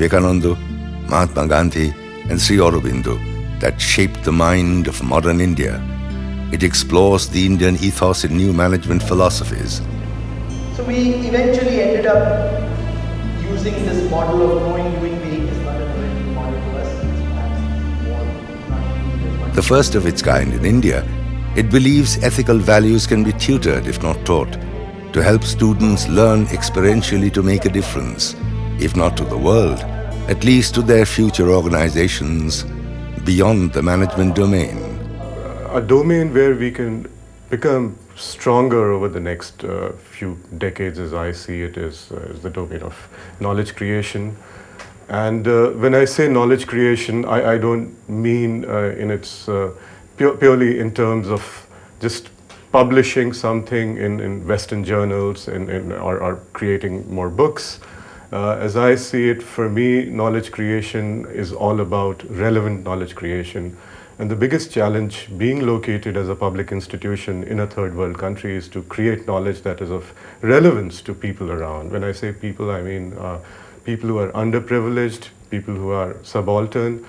Vivekananda, Mahatma Gandhi, and Sri Aurobindo that shaped the mind of modern India. It explores the Indian ethos in new management philosophies. So we eventually ended up using this model of knowing, doing, being. Is not a new model to us. The first of its kind in India, it believes ethical values can be tutored, if not taught, to help students learn experientially to make a difference, if not to the world, at least to their future organizations beyond the management domain. A domain where we can become stronger over the next few decades, as I see it, is the domain of knowledge creation. And when I say knowledge creation, I don't mean in its purely in terms of just publishing something in Western journals or creating more books. As I see it, for me, knowledge creation is all about relevant knowledge creation. And the biggest challenge being located as a public institution in a third world country is to create knowledge that is of relevance to people around. When I say people, I mean people who are underprivileged, people who are subaltern,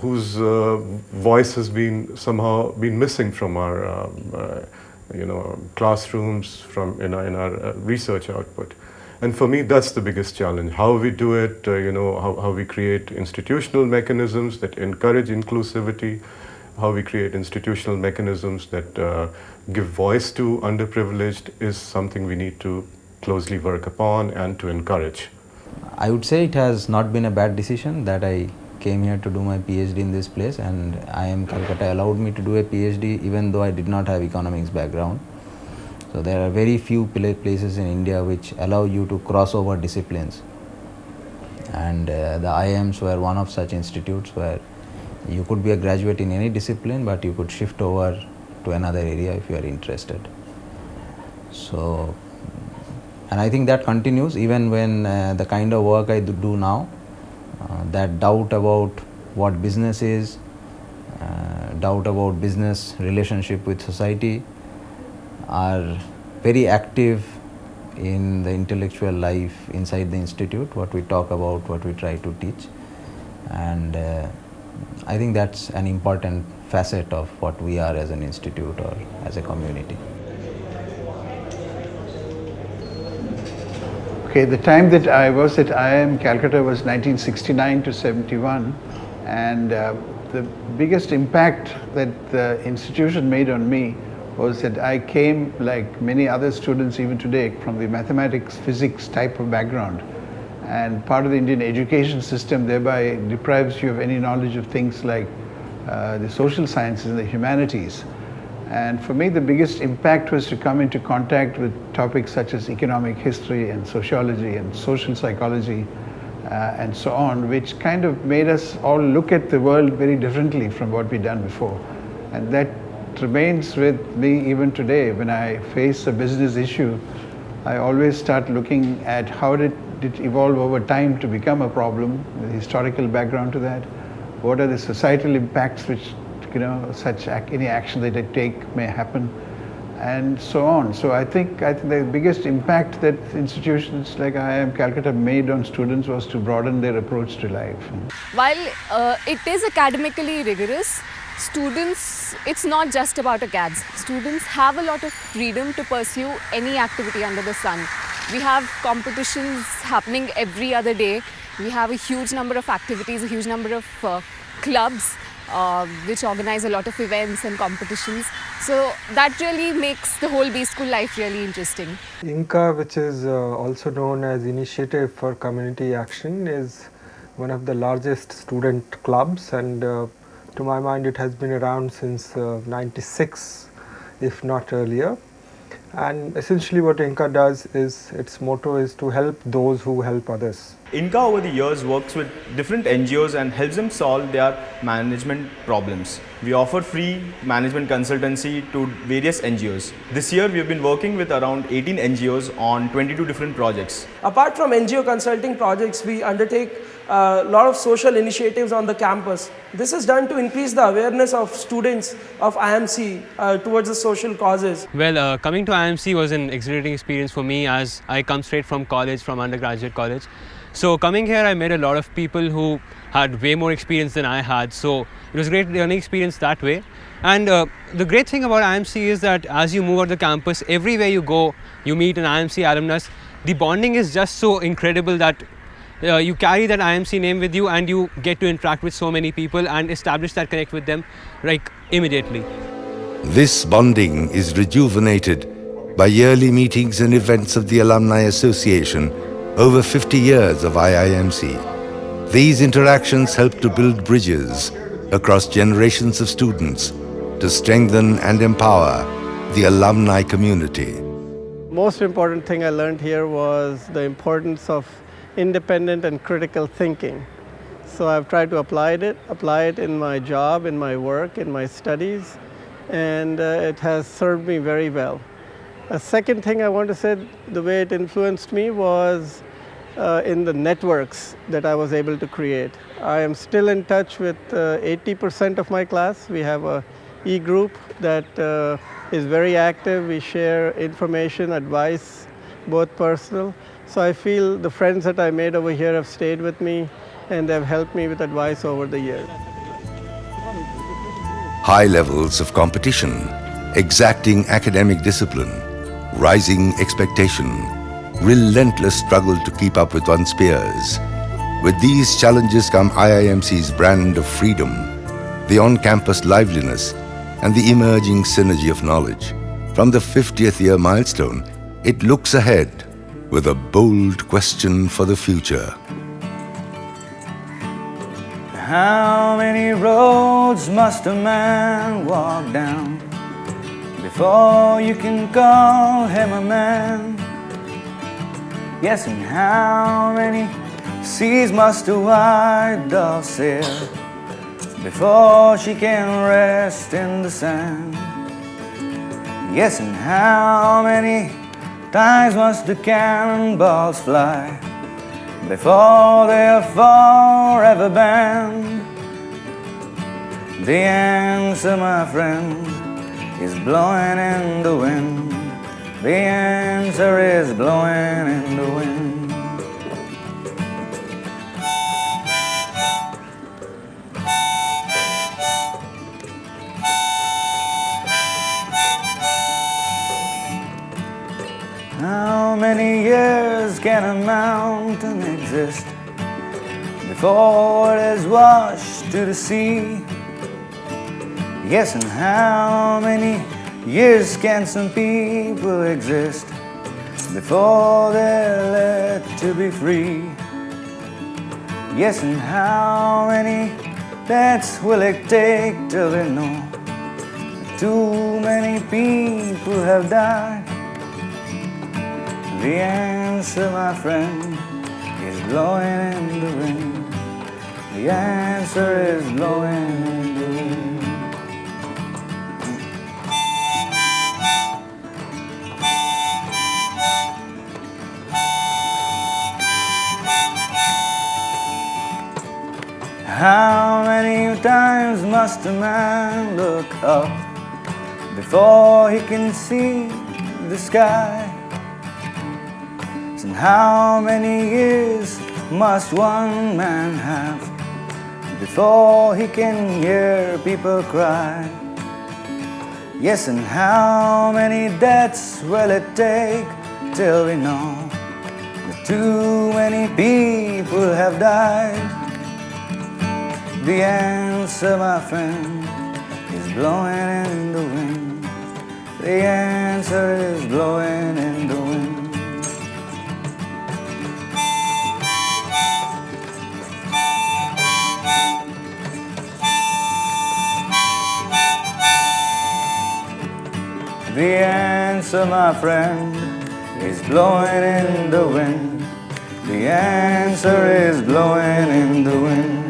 whose voice has been somehow been missing from our classrooms, from in our research output. And for me, that's the biggest challenge. How we do it, how we create institutional mechanisms that encourage inclusivity, how we create institutional mechanisms that give voice to underprivileged is something we need to closely work upon and to encourage. I would say it has not been a bad decision that I came here to do my PhD in this place, and IIM Calcutta allowed me to do a PhD even though I did not have economics background. So there are very few places in India which allow you to cross over disciplines, and the IIMs were one of such institutes where you could be a graduate in any discipline, but you could shift over to another area if you are interested. So, and I think that continues even when the kind of work I do now, that doubt about what business is, doubt about business relationship with society, are very active in the intellectual life inside the institute, what we talk about, what we try to teach. And I think that's an important facet of what we are as an institute or as a community. Okay, the time that I was at IIM Calcutta was 1969 to 71, and the biggest impact that the institution made on me was that I came, like many other students even today, from the mathematics, physics type of background. And part of the Indian education system thereby deprives you of any knowledge of things like the social sciences and the humanities. And for me, the biggest impact was to come into contact with topics such as economic history and sociology and social psychology and so on, which kind of made us all look at the world very differently from what we'd done before. And that remains with me even today. When I face a business issue, I always start looking at how did it evolve over time to become a problem, the historical background to that, what are the societal impacts which any action that I take may happen, and so on. So I think the biggest impact that institutions like IIM Calcutta made on students was to broaden their approach to life. While it is academically rigorous, students, it's not just about acads. Students have a lot of freedom to pursue any activity under the sun. We have competitions happening every other day. We have a huge number of activities, a huge number of clubs which organize a lot of events and competitions. So that really makes the whole B School life really interesting. INCA, which is also known as Initiative for Community Action, is one of the largest student clubs, and to my mind it has been around since 96, if not earlier. And essentially what INCA does is, its motto is to help those who help others. INCA over the years works with different NGOs and helps them solve their management problems. We offer free management consultancy to various NGOs. This year we have been working with around 18 NGOs on 22 different projects. Apart from NGO consulting projects, we undertake a lot of social initiatives on the campus. This is done to increase the awareness of students of IMC towards the social causes. Well, coming to IMC was an exhilarating experience for me, as I come straight from college, from undergraduate college. So coming here, I met a lot of people who had way more experience than I had. So it was a great learning experience that way. And the great thing about IIMC is that as you move out the campus, everywhere you go, you meet an IIMC alumnus. The bonding is just so incredible that you carry that IIMC name with you and you get to interact with so many people and establish that connect with them like immediately. This bonding is rejuvenated by yearly meetings and events of the Alumni Association over 50 years of IIMC. These interactions help to build bridges across generations of students to strengthen and empower the alumni community. Most important thing I learned here was the importance of independent and critical thinking. So I've tried to apply it in my job, in my work, in my studies, and it has served me very well. A second thing I want to say, the way it influenced me was in the networks that I was able to create. I am still in touch with 80% of my class. We have a e-group that is very active. We share information, advice, both personal. So I feel the friends that I made over here have stayed with me and they've helped me with advice over the years. High levels of competition, exacting academic discipline, rising expectation, relentless struggle to keep up with one's peers. With these challenges come IIMC's brand of freedom, the on-campus liveliness, and the emerging synergy of knowledge. From the 50th year milestone, it looks ahead with a bold question for the future. How many roads must a man walk down before you can call him a man? Yes, and how many seas must a white dove sail before she can rest in the sand? Yes, and how many times must the cannonballs fly before they are forever banned? The answer, my friend, is blowing in the wind. The answer is blowing in the wind. How many years can a mountain exist before it is washed to the sea? Yes, and how many years can some people exist before they're let to be free? Yes, and how many deaths will it take till we know that too many people have died? The answer, my friend, is blowing in the wind. The answer is blowing in the wind. How many times must a man look up before he can see the sky? And how many years must one man have before he can hear people cry? Yes, and how many deaths will it take till we know that too many people have died? The answer, my friend, is blowing in the wind. The answer is blowing in the wind. The answer, my friend, is blowing in the wind. The answer is blowing in the wind.